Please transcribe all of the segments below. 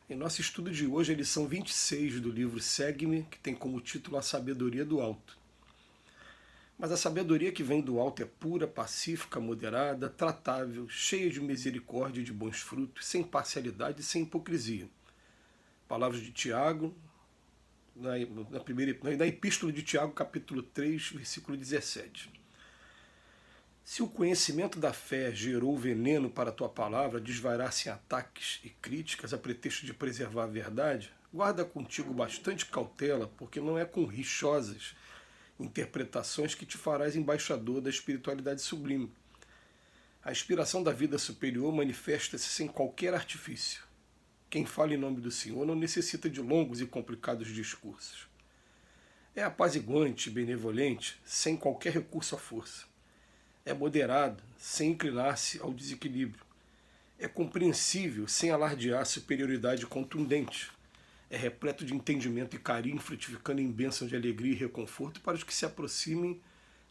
Em nosso estudo de hoje, a lição 26 do livro Segue-me, que tem como título A Sabedoria do Alto. Mas a sabedoria que vem do alto é pura, pacífica, moderada, tratável, cheia de misericórdia e de bons frutos, sem parcialidade e sem hipocrisia. Palavras de Tiago, na Epístola de Tiago, capítulo 3, versículo 17. Se o conhecimento da fé gerou veneno para a tua palavra, desvairar-se em ataques e críticas a pretexto de preservar a verdade, guarda contigo bastante cautela, porque não é com rixosas interpretações que te farás embaixador da espiritualidade sublime. A inspiração da vida superior manifesta-se sem qualquer artifício. Quem fala em nome do Senhor não necessita de longos e complicados discursos. É apaziguante e benevolente, sem qualquer recurso à força. É moderado, sem inclinar-se ao desequilíbrio. É compreensível, sem alardear superioridade contundente. É repleto de entendimento e carinho, frutificando em bênção de alegria e reconforto para os que se aproximem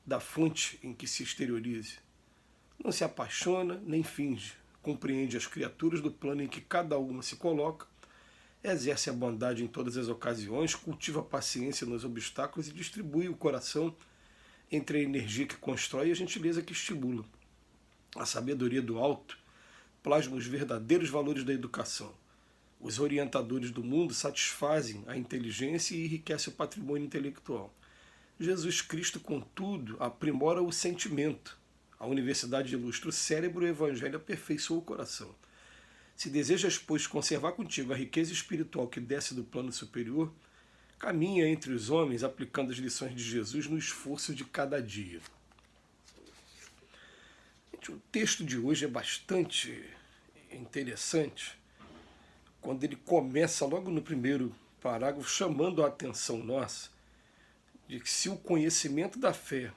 da fonte em que se exteriorize. Não se apaixona nem finge, compreende as criaturas do plano em que cada uma se coloca, exerce a bondade em todas as ocasiões, cultiva a paciência nos obstáculos e distribui o coração entre a energia que constrói e a gentileza que estimula. A sabedoria do alto plasma os verdadeiros valores da educação. Os orientadores do mundo satisfazem a inteligência e enriquecem o patrimônio intelectual. Jesus Cristo, contudo, aprimora o sentimento. A universidade ilustra o cérebro e o evangelho aperfeiçoa o coração. Se desejas, pois, conservar contigo a riqueza espiritual que desce do plano superior, caminha entre os homens aplicando as lições de Jesus no esforço de cada dia. Gente, o texto de hoje é bastante interessante quando ele começa logo no primeiro parágrafo chamando a atenção nossa de que se o conhecimento da fé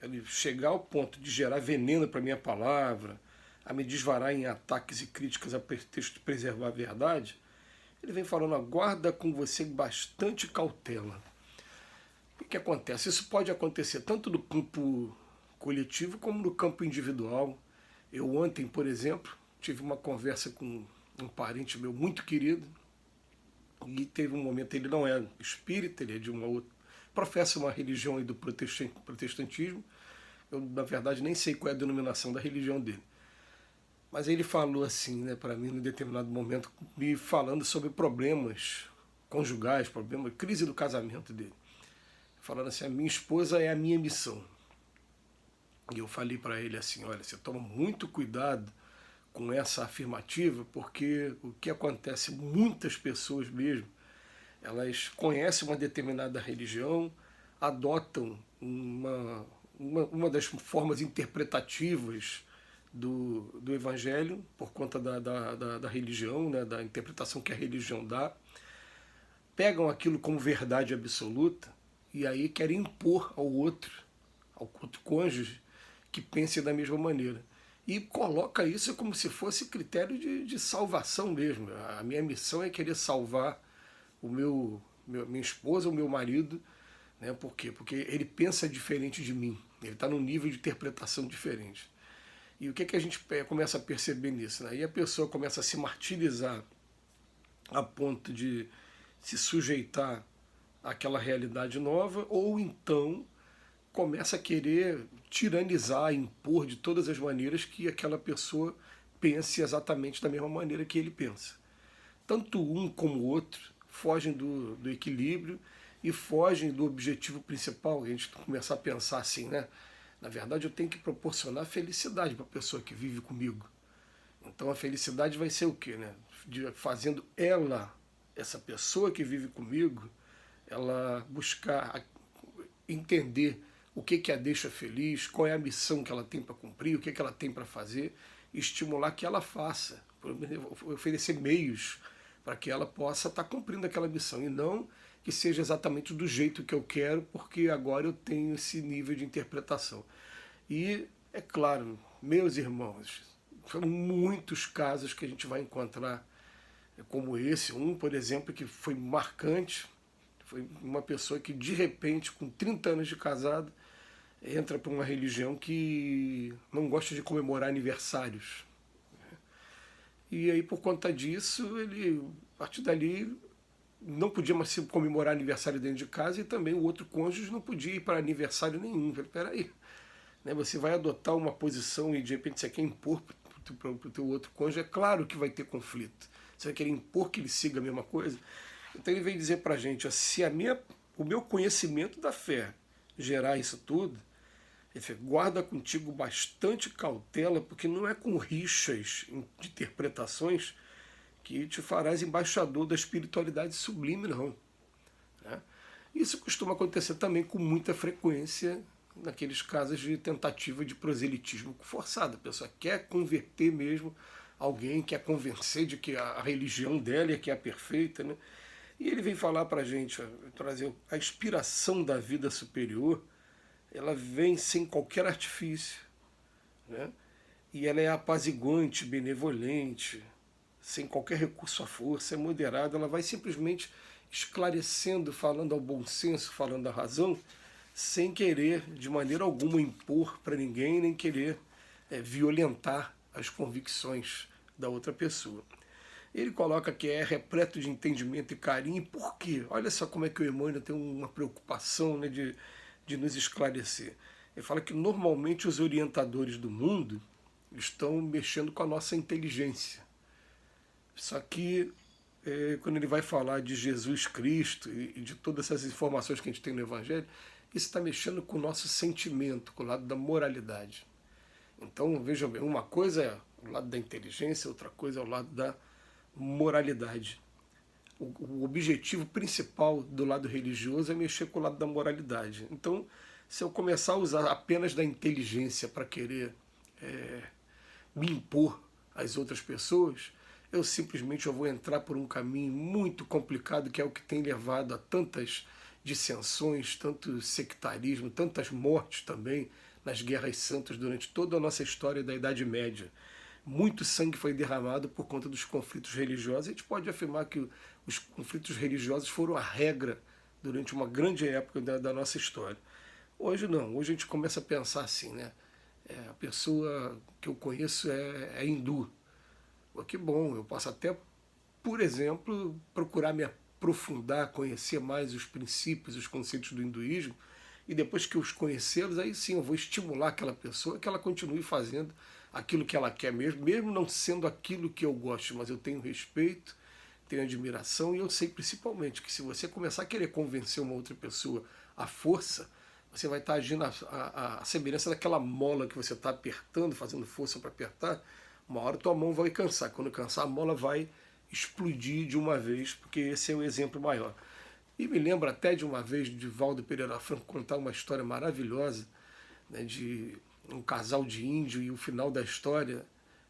ele chegar ao ponto de gerar veneno para a minha palavra, a me desvarar em ataques e críticas a pretexto de preservar a verdade, ele vem falando, aguarda com você bastante cautela. O que acontece? Isso pode acontecer tanto no campo coletivo como no campo individual. Eu ontem, por exemplo, tive uma conversa com um parente meu muito querido, e teve um momento, ele não é espírita, ele é de uma outra, professa uma religião aí do protestantismo, eu na verdade nem sei qual é a denominação da religião dele. Mas ele falou assim, né, para mim, em determinado momento, me falando sobre problemas conjugais, problema, crise do casamento dele. Falando assim, a minha esposa é a minha missão. E eu falei para ele assim, olha, você toma muito cuidado com essa afirmativa, porque o que acontece, muitas pessoas mesmo, elas conhecem uma determinada religião, adotam uma das formas interpretativas do Evangelho, por conta da religião, né, da interpretação que a religião dá, pegam aquilo como verdade absoluta e aí querem impor ao outro cônjuge, que pense da mesma maneira. E coloca isso como se fosse critério de salvação mesmo. A minha missão é querer salvar minha esposa, o meu marido, né? Por quê? Porque ele pensa diferente de mim, ele está num nível de interpretação diferente. E o que a gente começa a perceber nisso? Né? Aí a pessoa começa a se martirizar a ponto de se sujeitar àquela realidade nova, ou então começa a querer tiranizar, impor de todas as maneiras que aquela pessoa pense exatamente da mesma maneira que ele pensa. Tanto um como o outro fogem do equilíbrio e fogem do objetivo principal. A gente começar a pensar assim, né? Na verdade, eu tenho que proporcionar felicidade para a pessoa que vive comigo. Então a felicidade vai ser o quê, né? Fazendo ela, essa pessoa que vive comigo, ela buscar entender o que a deixa feliz, qual é a missão que ela tem para cumprir, o que ela tem para fazer, e estimular que ela faça, oferecer meios para que ela possa estar cumprindo aquela missão, e não que seja exatamente do jeito que eu quero, porque agora eu tenho esse nível de interpretação. E, é claro, meus irmãos, são muitos casos que a gente vai encontrar como esse. Um, por exemplo, que foi marcante, foi uma pessoa que, de repente, com 30 anos de casado, entra para uma religião que não gosta de comemorar aniversários. E aí, por conta disso, ele A partir dali, não podia mais se comemorar aniversário dentro de casa e também o outro cônjuge não podia ir para aniversário nenhum. Eu falei, peraí, né, você vai adotar uma posição e de repente você quer impor para o teu outro cônjuge, é claro que vai ter conflito. Você vai querer impor que ele siga a mesma coisa. Então ele vem dizer para a gente, ó, se o meu conhecimento da fé gerar isso tudo, ele fala, guarda contigo bastante cautela, porque não é com rixas de interpretações que te farás embaixador da espiritualidade sublime, não. Né? Isso costuma acontecer também com muita frequência naqueles casos de tentativa de proselitismo forçado. A pessoa quer converter mesmo alguém, quer convencer de que a religião dela é que é a perfeita, né? E ele vem falar para a gente, trazer a inspiração da vida superior, ela vem sem qualquer artifício, né? E ela é apaziguante, benevolente, sem qualquer recurso à força, é moderada, ela vai simplesmente esclarecendo, falando ao bom senso, falando à razão, sem querer de maneira alguma impor para ninguém, nem querer violentar as convicções da outra pessoa. Ele coloca que é repleto de entendimento e carinho. Por quê? Olha só como é que o Emmanuel tem uma preocupação, né, de nos esclarecer. Ele fala que normalmente os orientadores do mundo estão mexendo com a nossa inteligência. Só que quando ele vai falar de Jesus Cristo e de todas essas informações que a gente tem no Evangelho, isso está mexendo com o nosso sentimento, com o lado da moralidade. Então, vejam bem, uma coisa é o lado da inteligência, outra coisa é o lado da moralidade. O objetivo principal do lado religioso é mexer com o lado da moralidade. Então, se eu começar a usar apenas da inteligência para querer me impor às outras pessoas, eu simplesmente vou entrar por um caminho muito complicado, que é o que tem levado a tantas dissensões, tanto sectarismo, tantas mortes também nas guerras santas durante toda a nossa história da Idade Média. Muito sangue foi derramado por conta dos conflitos religiosos. A gente pode afirmar que os conflitos religiosos foram a regra durante uma grande época da nossa história. Hoje não, hoje a gente começa a pensar assim, né? A pessoa que eu conheço é hindu. Pô, que bom, eu posso até, por exemplo, procurar me aprofundar, conhecer mais os princípios, os conceitos do hinduísmo, e depois que eu os conhecê-los, aí sim eu vou estimular aquela pessoa que ela continue fazendo aquilo que ela quer mesmo, mesmo não sendo aquilo que eu gosto, mas eu tenho respeito, tenho admiração, e eu sei principalmente que se você começar a querer convencer uma outra pessoa à força, você vai estar agindo a semelhança daquela mola que você está apertando, fazendo força para apertar. Uma hora tua mão vai cansar, quando cansar a mola vai explodir de uma vez, porque esse é o exemplo maior. E me lembro até de uma vez de Valdo Pereira Franco contar uma história maravilhosa, né, de um casal de índio, e o final da história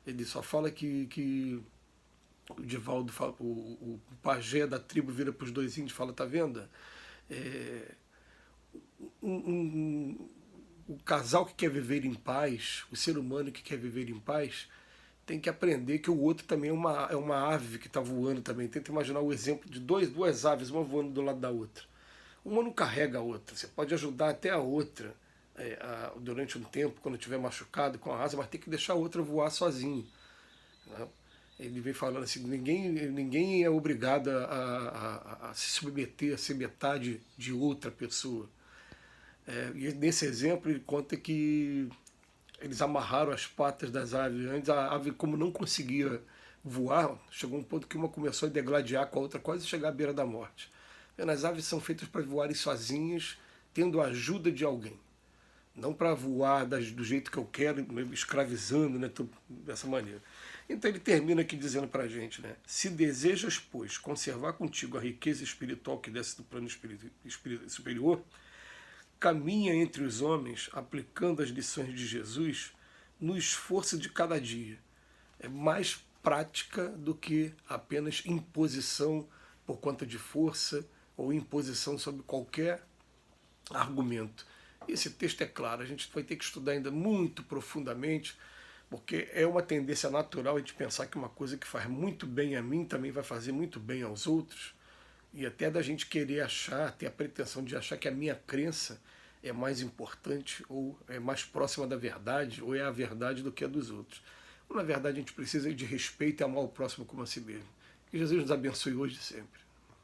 ele só fala que o Divaldo fala, o pajé da tribo vira para os dois índios e fala, tá vendo? O casal que quer viver em paz, o ser humano que quer viver em paz, tem que aprender que o outro também é uma ave que está voando também. Tenta imaginar o exemplo de duas aves, uma voando do lado da outra. Uma não carrega a outra. Você pode ajudar até a outra durante um tempo, quando estiver machucado com a asa, mas tem que deixar a outra voar sozinho. Né? Ele vem falando assim, ninguém é obrigado a se submeter a ser metade de outra pessoa. E nesse exemplo ele conta que eles amarraram as patas das aves. Antes a ave, como não conseguia voar, chegou um ponto que uma começou a degladiar com a outra, quase chegar à beira da morte. As aves são feitas para voarem sozinhas, tendo a ajuda de alguém. Não para voar do jeito que eu quero, escravizando, né, dessa maneira. Então ele termina aqui dizendo para a gente, né, se desejas, pois, conservar contigo a riqueza espiritual que desce do plano superior, caminha entre os homens, aplicando as lições de Jesus no esforço de cada dia. É mais prática do que apenas imposição por conta de força ou imposição sobre qualquer argumento. Esse texto é claro, a gente vai ter que estudar ainda muito profundamente, porque é uma tendência natural a gente pensar que uma coisa que faz muito bem a mim também vai fazer muito bem aos outros, e até da gente querer achar, ter a pretensão de achar que a minha crença é mais importante, ou é mais próxima da verdade, ou é a verdade do que a dos outros. Na verdade, a gente precisa de respeito e amar o próximo como a si mesmo. Que Jesus nos abençoe hoje e sempre.